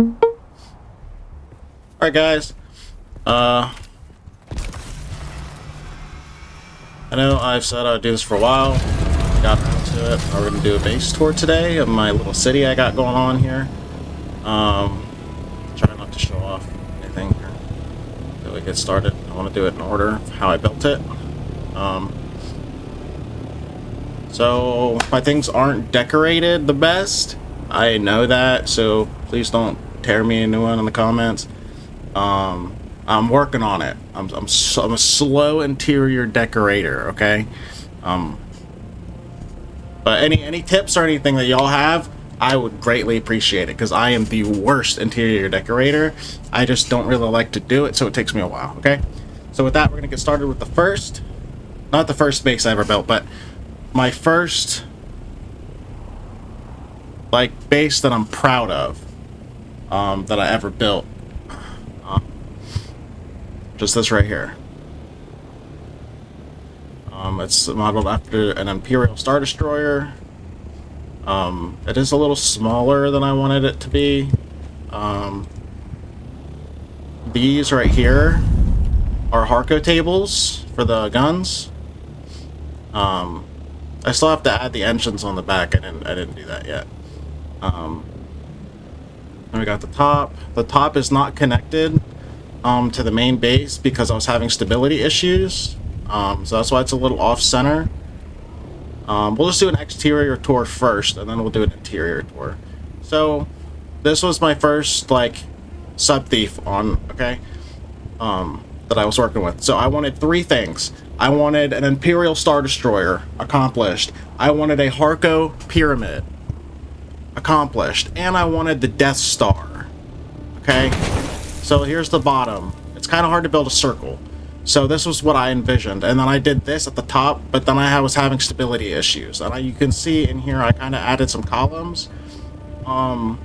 Alright guys, I know I've said I would do this for a while. Got around to it. We're gonna do a base tour today of my little city I got going on here. Try not to show off anything here until we get started. I want to do it in order of how I built it. So my things aren't decorated the best. I know that, so please don't tear me a new one in the comments. I'm working on it. I'm a slow interior decorator, okay? But any tips or anything that y'all have, I would greatly appreciate it, because I am the worst interior decorator. I just don't really like to do it, so it takes me a while, okay? So with that, we're gonna get started with the first, not the first base I ever built, but my first, like, base that I'm proud of, that I ever built. Just this right here. It's modeled after an Imperial Star Destroyer. It is a little smaller than I wanted it to be. These right here are Harco tables for the guns. I still have to add the engines on the back. I didn't do that yet. Then we got the top. The top is not connected to the main base because I was having stability issues. So that's why it's a little off center. We'll just do an exterior tour first, and then we'll do an interior tour. So this was my first, like, sub thief on, okay, that I was working with. So I wanted three things. I wanted an Imperial Star Destroyer, accomplished. I wanted a Harco Pyramid, accomplished. And I wanted the Death Star, okay? So here's the bottom. It's kind of hard to build a circle. So this was what I envisioned. And then I did this at the top, but then I was having stability issues. And you can see in here, I kind of added some columns. But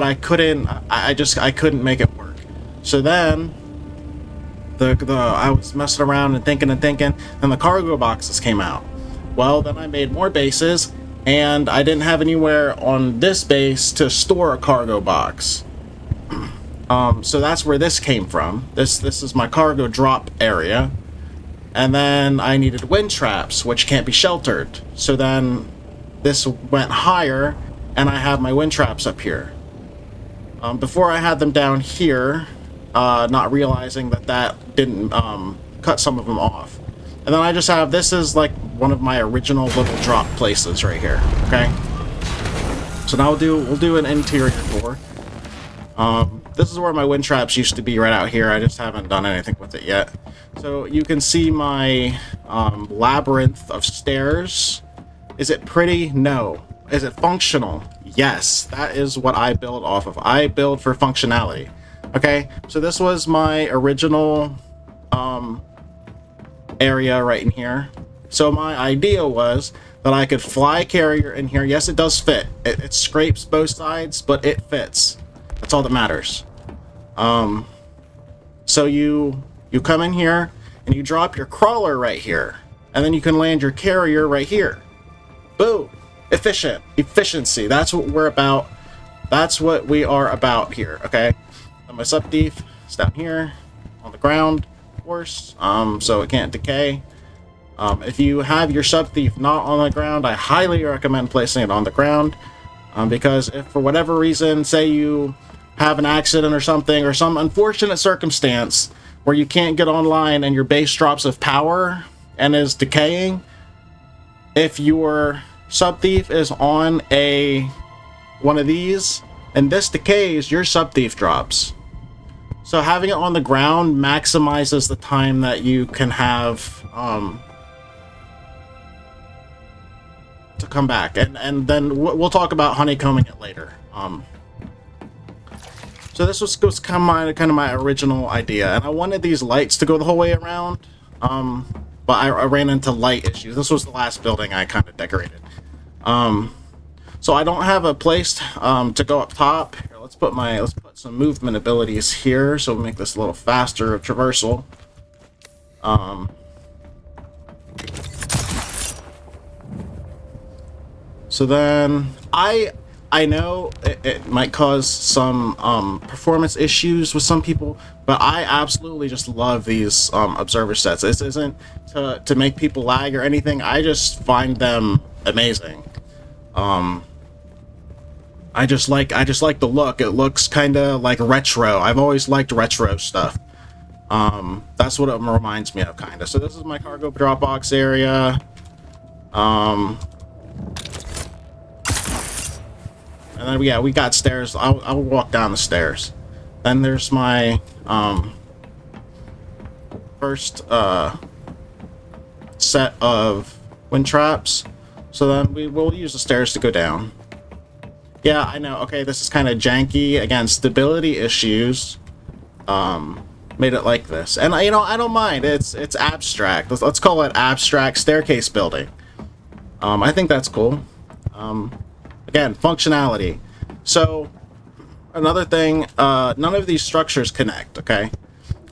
I couldn't, I couldn't make it work. So then, I was messing around and thinking, and the cargo boxes came out. Well, then I made more bases, and I didn't have anywhere on this base to store a cargo box. So that's where this came from. This is my cargo drop area. And then I needed wind traps, which can't be sheltered. So then this went higher, and I have my wind traps up here. Before I had them down here, not realizing that didn't cut some of them off. And then I just have, this is like one of my original little drop places right here, okay? So now we'll do an interior tour. This is where my wind traps used to be, right out here. I just haven't done anything with it yet. So you can see my labyrinth of stairs. Is it pretty? No. Is it functional? Yes. That is what I build off of. I build for functionality. Okay, so this was my original area right in here. So my idea was that I could fly a carrier in here. Yes, it does fit. It scrapes both sides, but it fits. That's all that matters. So you come in here and you drop your crawler right here, and then you can land your carrier right here. Boom. Efficiency. That's what we're about. That's what we are about here, okay? And my sub thief is down here on the ground, of course, so it can't decay. If you have your sub thief not on the ground, I highly recommend placing it on the ground, because if for whatever reason, say you have an accident or something, or some unfortunate circumstance where you can't get online and your base drops of power and is decaying, if your sub thief is on one of these and this decays, your sub thief drops. So having it on the ground maximizes the time that you can have to come back, and then we'll talk about honeycombing it later. So this was kind of my original idea, and I wanted these lights to go the whole way around, but I ran into light issues. This was the last building I kind of decorated. So I don't have a place to go up top. Here, let's put some movement abilities here, so we'll make this a little faster of traversal. So then I I know it might cause some performance issues with some people, but I absolutely just love these observer sets. This isn't to make people lag or anything. I just find them amazing. I just like the look. It looks kind of like retro. I've always liked retro stuff. That's what it reminds me of, kind of. So this is my cargo drop box area. And then yeah, we got stairs. I'll walk down the stairs. Then there's my first set of wind traps. So then we will use the stairs to go down. Yeah, I know. Okay, this is kind of janky. Again, stability issues made it like this. And you know, I don't mind. It's abstract. Let's call it abstract staircase building. I think that's cool. Again, functionality. So another thing, none of these structures connect, okay?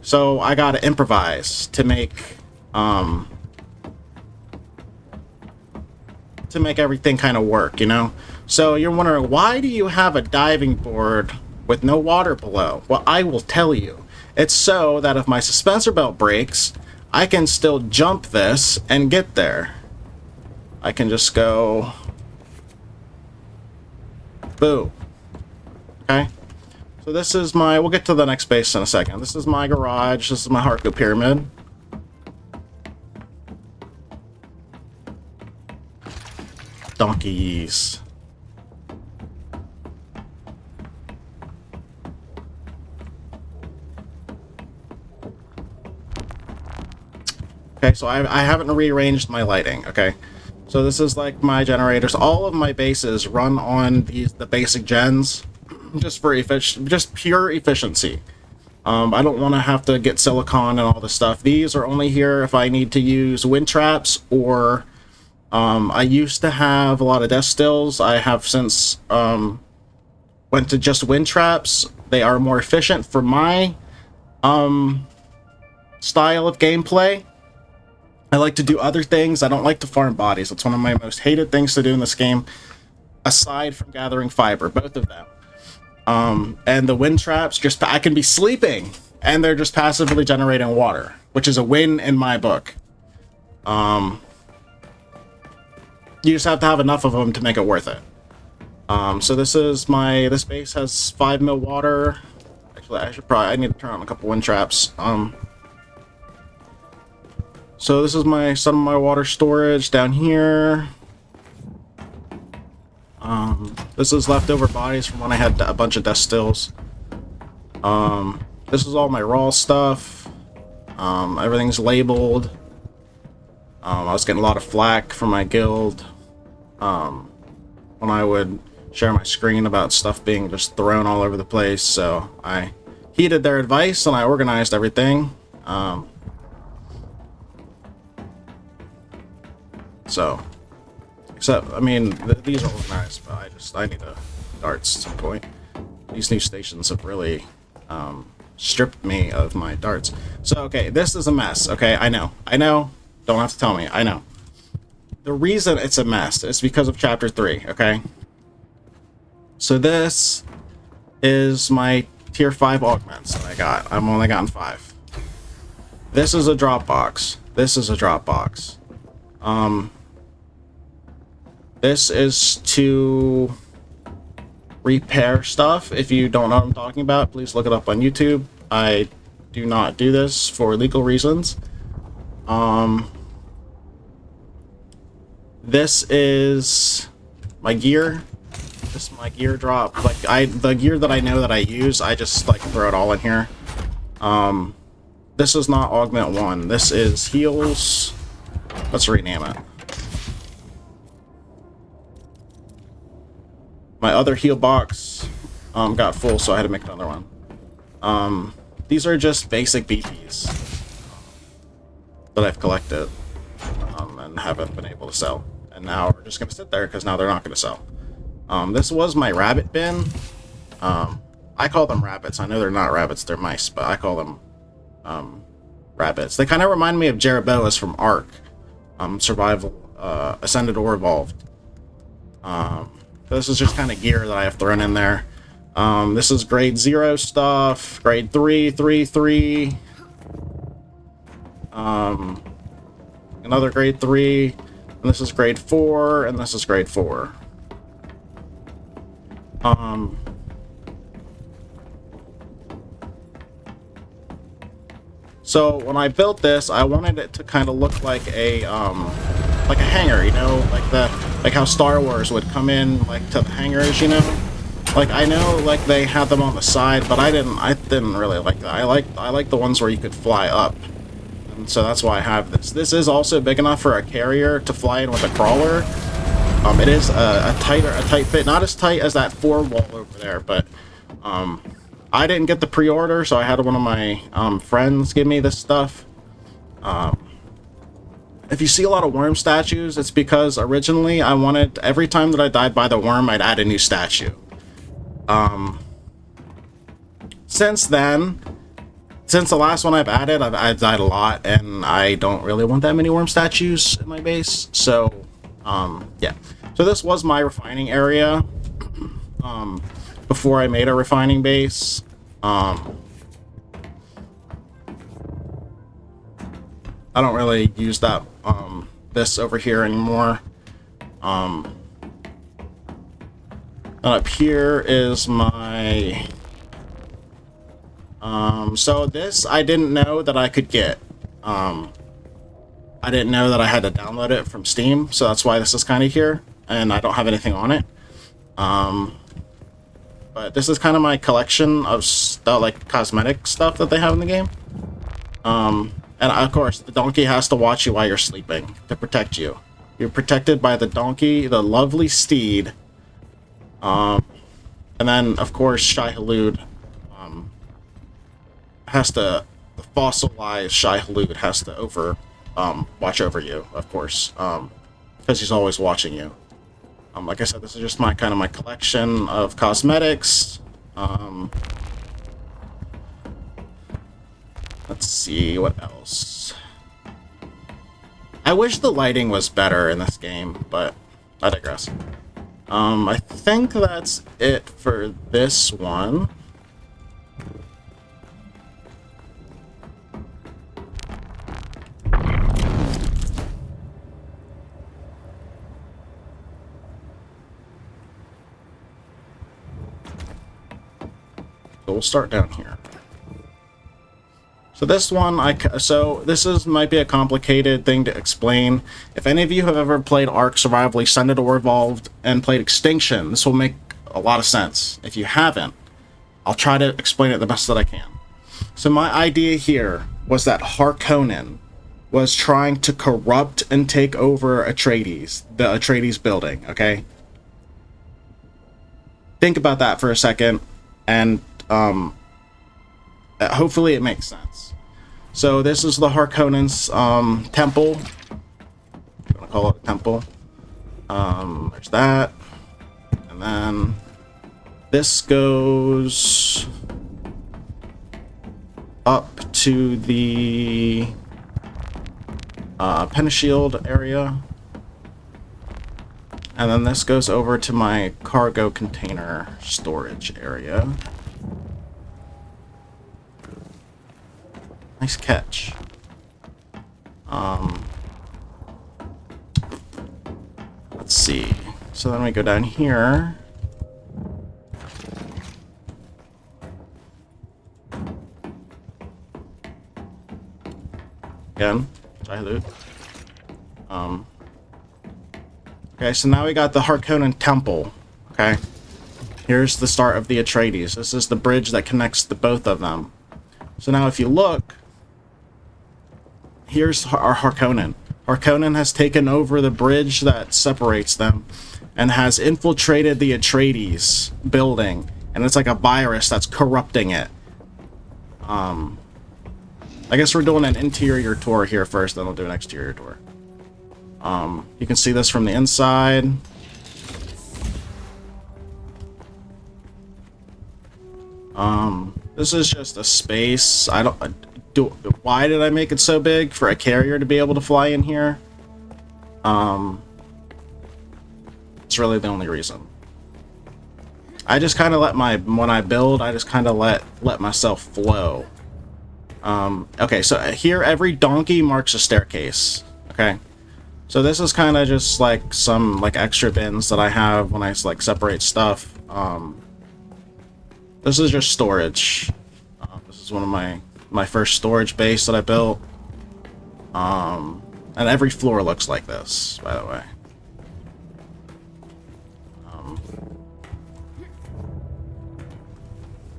So I gotta improvise to make everything kind of work, you know? So you're wondering, why do you have a diving board with no water below? Well, I will tell you. It's so that if my suspensor belt breaks, I can still jump this and get there. I can just go... boom. Okay. So this is my... we'll get to the next base in a second. This is my garage. This is my Harco pyramid. Donkeys. Okay, so I haven't rearranged my lighting, okay? So this is like my generators. All of my bases run on the basic gens, just for just pure efficiency. I don't want to have to get silicon and all this stuff. These are only here if I need to use wind traps, or I used to have a lot of death stills. I have since went to just wind traps. They are more efficient for my style of gameplay. I like to do other things. I don't like to farm bodies. It's one of my most hated things to do in this game, aside from gathering fiber, both of them. And the wind traps, just I can be sleeping, and they're just passively generating water, which is a win in my book. You just have to have enough of them to make it worth it. So this is this base has 5 mil water. Actually, I need to turn on a couple wind traps. So this is some of my water storage down here. This is leftover bodies from when I had a bunch of death stills. This is all my raw stuff. Everything's labeled. I was getting a lot of flack from my guild when I would share my screen about stuff being just thrown all over the place. So I heeded their advice and I organized everything. So, except, I mean, these are organized, but I need darts at some point. These new stations have really stripped me of my darts. So, okay, this is a mess, okay? I know. Don't have to tell me. I know. The reason it's a mess is because of Chapter 3, okay? So this is my Tier 5 augments that I got. I've only gotten 5. This is a drop box. This is a drop box. This is to repair stuff. If you don't know what I'm talking about, please look it up on YouTube. I do not do this for legal reasons. This is my gear. This is my gear drop. Like the gear that I know that I use, I just like throw it all in here. This is not Augment 1. This is heals. Let's rename it. My other heal box got full, so I had to make another one. These are just basic BPs that I've collected and haven't been able to sell. And now we're just going to sit there because now they're not going to sell. This was my rabbit bin. I call them rabbits. I know they're not rabbits, they're mice, but I call them rabbits. They kind of remind me of Jeroboas from Ark. Survival, Ascended or Evolved. This is just kind of gear that I have thrown in there. This is grade 0 stuff, grade 3, 3, 3. Another grade 3, and this is grade 4, and this is grade 4. So when I built this, I wanted it to kind of look like a hangar, you know, like how Star Wars would come in like to the hangars, you know. Like I know like they had them on the side, but I didn't really like that. I like the ones where you could fly up. And so that's why I have this. This is also big enough for a carrier to fly in with a crawler. It is a tight fit, not as tight as that 4 wall over there, but I didn't get the pre-order, so I had one of my friends give me this stuff. If you see a lot of worm statues, it's because originally I wanted, every time that I died by the worm, I'd add a new statue. Since then, since the last one I've added, I've died a lot, and I don't really want that many worm statues in my base, so, yeah. So this was my refining area, before I made a refining base. I don't really use that, this over here anymore. And up here is my, so this I didn't know that I could get. I didn't know that I had to download it from Steam, so that's why this is kind of here, and I don't have anything on it. But this is kind of my collection of stuff, like cosmetic stuff that they have in the game. And of course, the donkey has to watch you while you're sleeping to protect you. You're protected by the donkey, the lovely steed. And then, of course, Shai-Hulud has to, the fossilized Shai-Hulud has to watch over you, of course, because he's always watching you. Like I said, this is just my kind of my collection of cosmetics. Let's see what else. I wish the lighting was better in this game, but I digress. I think that's it for this one. So we'll start down here. So this one, might be a complicated thing to explain. If any of you have ever played Ark Survival Ascended or Evolved and played Extinction, this will make a lot of sense. If you haven't, I'll try to explain it the best that I can. So my idea here was that Harkonnen was trying to corrupt and take over Atreides, the Atreides building, okay? Think about that for a second, and hopefully it makes sense. So this is the Harkonnens' temple. I'm gonna call it a temple. There's that. And then this goes up to the Penishield area. And then this goes over to my cargo container storage area. Nice catch. Let's see. So then we go down here. Again, Shai-Hulud. Okay, so now we got the Harkonnen Temple. Okay. Here's the start of the Atreides. This is the bridge that connects the both of them. So now if you look, here's our Harkonnen. Harkonnen has taken over the bridge that separates them and has infiltrated the Atreides building, and it's like a virus that's corrupting it. I guess we're doing an interior tour here first, then we'll do an exterior tour. You can see this from the inside. This is just a space. Why did I make it so big? For a carrier to be able to fly in here? It's really the only reason. I just kind of let when I build, I just kind of let myself flow. Okay, so here every donkey marks a staircase. Okay, so this is kind of just like some like extra bins that I have when I like separate stuff. This is just storage. This is one of my first storage base that I built. And every floor looks like this, by the way.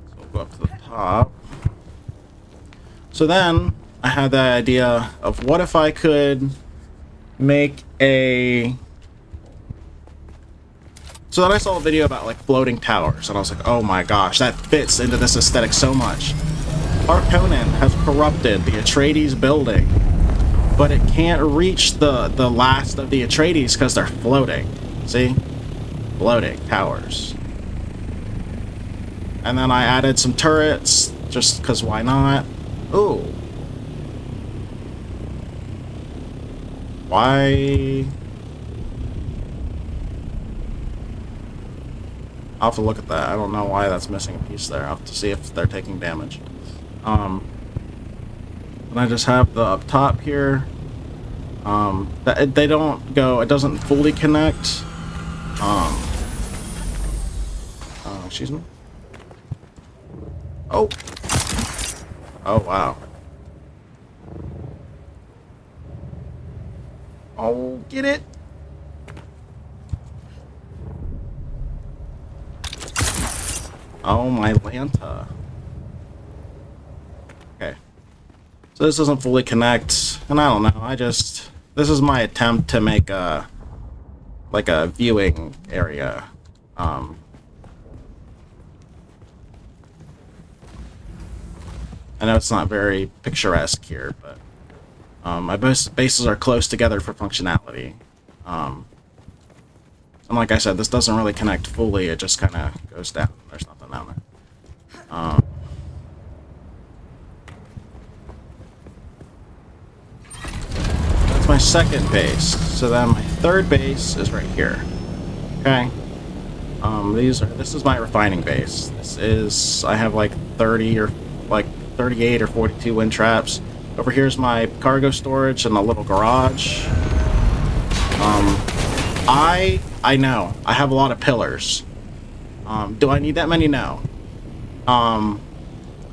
So we'll go up to the top. So then I had the idea of what if I could make a... So then I saw a video about like floating towers, and I was like, oh my gosh, that fits into this aesthetic so much. Harkonnen has corrupted the Atreides building, but it can't reach the last of the Atreides because they're floating. See? Floating towers. And then I added some turrets, just because why not? Ooh. Why? I'll have to look at that. I don't know why that's missing a piece there. I'll have to see if they're taking damage. And I just have the up top here. They don't go, it doesn't fully connect. Excuse me. Oh. Oh, wow. Oh, get it. Oh, my Lanta. Okay. So this doesn't fully connect, and I don't know, this is my attempt to make a, like a viewing area. I know it's not very picturesque here, but my bases are close together for functionality. And like I said, this doesn't really connect fully, it just kind of goes down. There's nothing down there. That's my second base. So then my third base is right here. Okay. This is my refining base. I have like 30 or like 38 or 42 wind traps. Over here's my cargo storage and a little garage. I know I have a lot of pillars. Do I need that many? No. And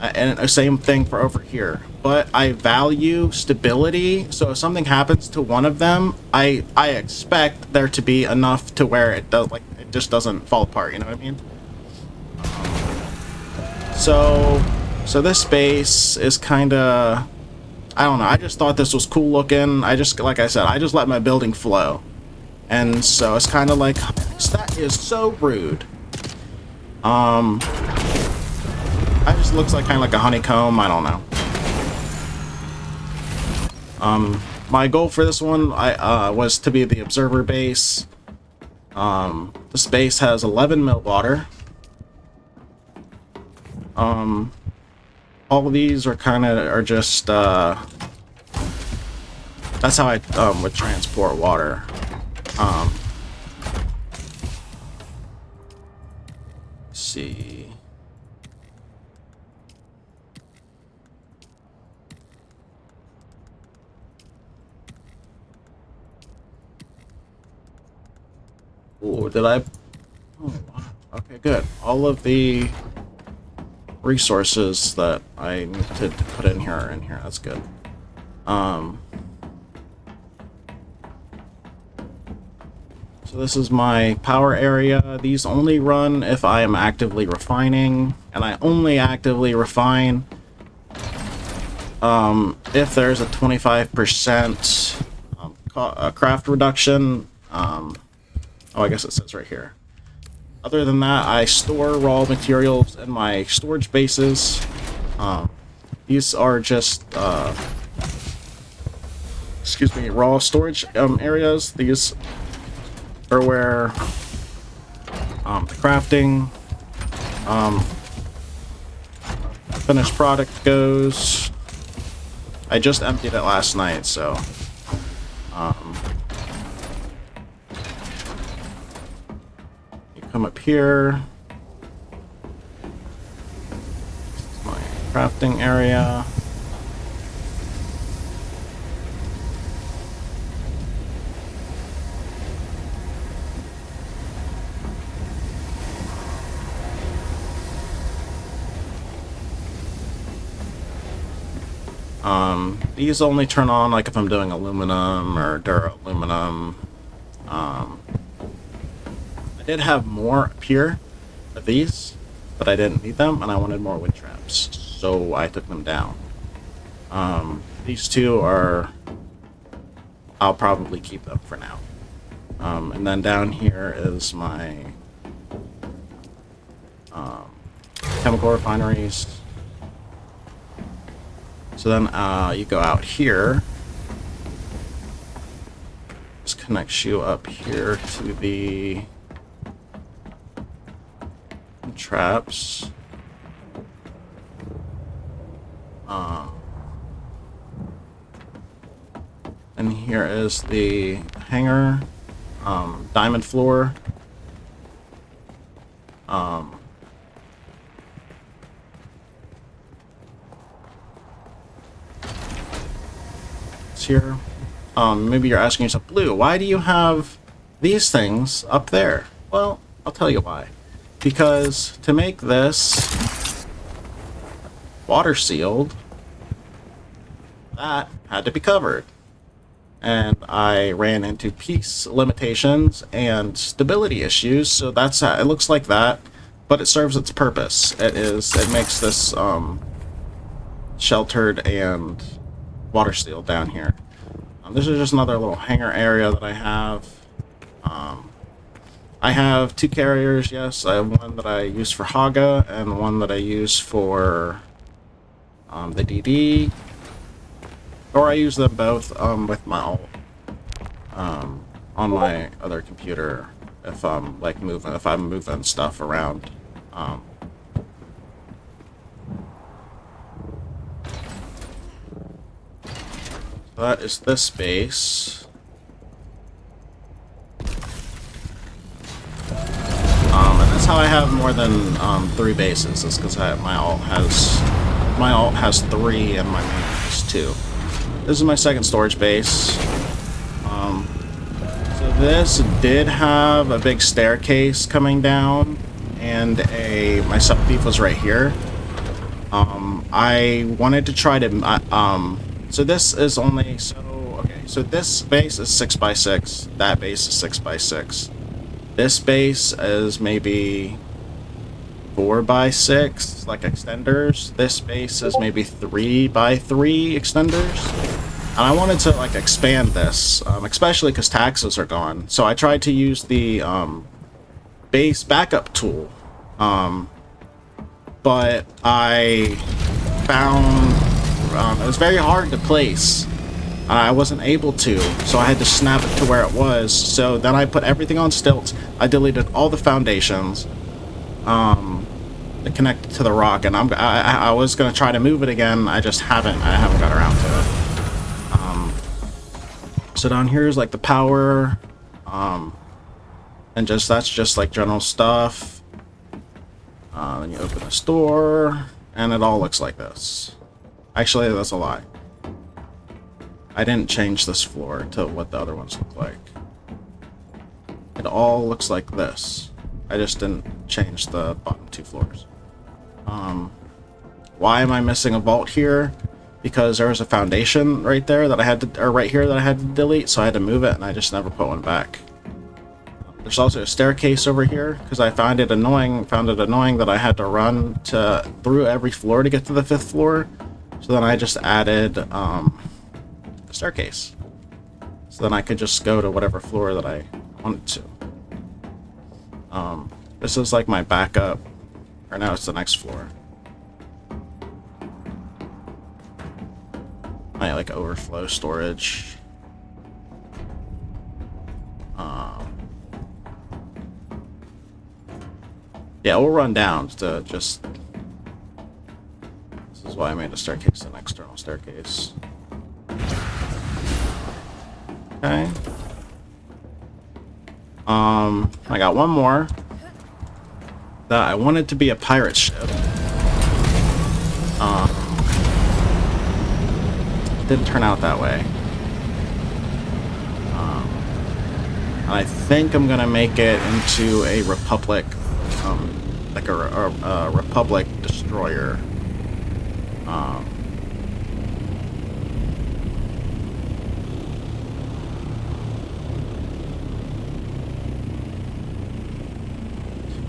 the same thing for over here. But I value stability, so if something happens to one of them, I expect there to be enough to where it just doesn't fall apart. You know what I mean? So this base is kind of, I don't know. I just thought this was cool looking. Like I said, I just let my building flow, and so it's kind of like, that is so rude. It just looks like kind of like a honeycomb. I don't know. My goal for this one was to be the observer base. This base has 11 mil water. All of these are just that's how I would transport water. Let's see. Ooh, did I? Oh, okay, good. All of the resources that I need to put in here are in here. That's good. So this is my power area. These only run if I am actively refining, and I only actively refine if there's a 25% craft reduction. Oh, I guess it says right here. Other than that, I store raw materials in my storage bases. These are just, excuse me, raw storage areas. These are where the crafting, finished product goes. I just emptied it last night, so you come up here. crafting area. These only turn on like if I'm doing aluminum or duraluminum. I did have more up here of these, but I didn't need them, and I wanted more wood traps, so I took them down. These two are... I'll probably keep them for now. And then down here is my chemical refineries. So then you go out here. This connects you up here to the traps. And here is the hangar, diamond floor. It's here. Maybe you're asking yourself, Blue, why do you have these things up there? Well, I'll tell you why. Because to make this water sealed, that had to be covered. And I ran into piece limitations and stability issues, so that's how it looks like that, but it serves its purpose. It makes this sheltered and water sealed down here. This is just another little hangar area that I have. I have two carriers, yes. I have one that I use for Haga and one that I use for the DD. Or I use them both with my alt on my other computer if I'm like moving stuff around. So that is this base. And that's how I have more than 3 bases. It's because my alt has 3 and my main has 2. This is my second storage base. So this did have a big staircase coming down, and my sub beef was right here. I wanted to try to so this is only so this base is 6x6. That base is 6x6. This base is maybe 4x6, like extenders. This base is maybe 3x3 extenders. And I wanted to like expand this, especially because taxes are gone. So I tried to use the base backup tool, but I found it was very hard to place. I wasn't able to, so I had to snap it to where it was. So then I put everything on stilts. I deleted all the foundations that connected to the rock, and I was gonna try to move it again. I haven't got around to it. So down here is like the power, and that's just like general stuff. Then you open this door, and it all looks like this. Actually, that's a lie. I didn't change this floor to what the other ones look like. It all looks like this. I just didn't change the bottom 2 floors. Why am I missing a vault here? Because there was a foundation right there that I had to, or right here that I had to delete, so I had to move it, and I just never put one back. There's also a staircase over here because I found it annoying that I had to run through every floor to get to the 5th floor. So then I just added a staircase, so then I could just go to whatever floor that I wanted to. This is like my backup, or no, it's the next floor. My like overflow storage. Yeah, we'll run down to just. This is why I made a staircase, an external staircase. Okay. I got one more that I wanted to be a pirate ship. didn't turn out that way. And I think I'm gonna make it into a Republic, like a Republic destroyer.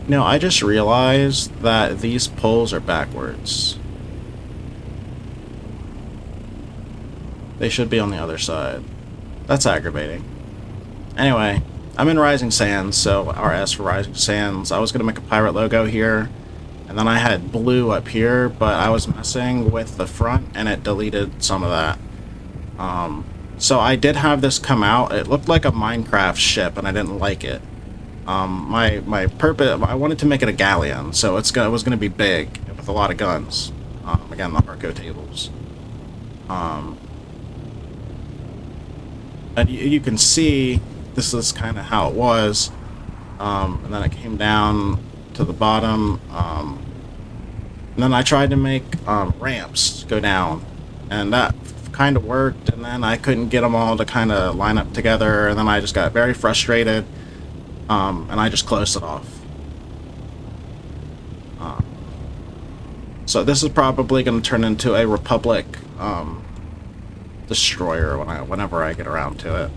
No, I just realized that these poles are backwards. They should be on the other side. That's aggravating. Anyway, I'm in Rising Sands, so RS for Rising Sands. I was going to make a pirate logo here, and then I had blue up here, but I was messing with the front, and it deleted some of that. So I did have this come out. It looked like a Minecraft ship, and I didn't like it. My purpose, I wanted to make it a galleon, so it was going to be big with a lot of guns. Again, the Arco tables. And you can see this is kind of how it was, and then it came down to the bottom, and then I tried to make ramps go down, and that kind of worked, and then I couldn't get them all to kind of line up together, and then I just got very frustrated. And I just closed it off. So this is probably going to turn into a Republic destroyer whenever I get around to it.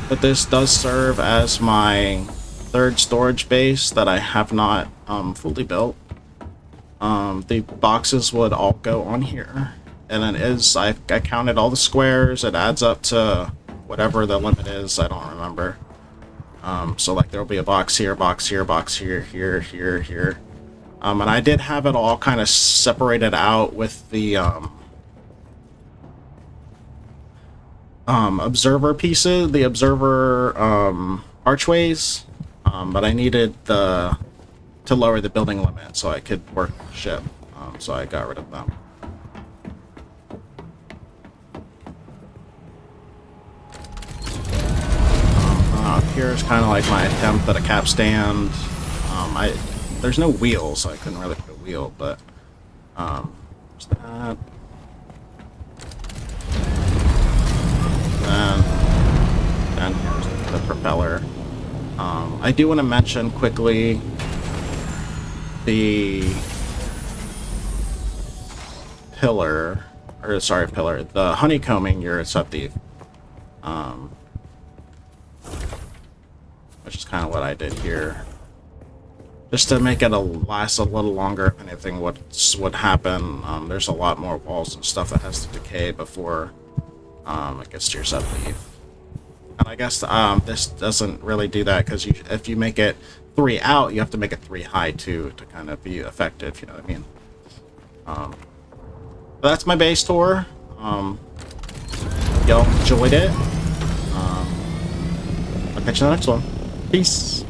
But this does serve as my third storage base that I have not fully built. The boxes would all go on here, and it is I counted all the squares. It adds up to whatever the limit is, I don't remember. So like there'll be a box here, box here, box here, here. And I did have it all kind of separated out with the observer pieces, the observer archways. But I needed to lower the building limit so I could work the ship. So I got rid of them. Here's kind of like my attempt at a capstand. There's no wheel, so I couldn't really put a wheel, but there's that. And here's the propeller. I do want to mention quickly the pillar, the honeycombing your Septhi. Which is kind of what I did here. Just to make it last a little longer, if anything would happen. There's a lot more walls and stuff that has to decay before it gets to your Septhi. And I guess this doesn't really do that, because if you make it 3 out, you have to make it 3 high too to kind of be effective, you know what I mean? But that's my base tour. Y'all enjoyed it. I'll catch you in the next one. Peace.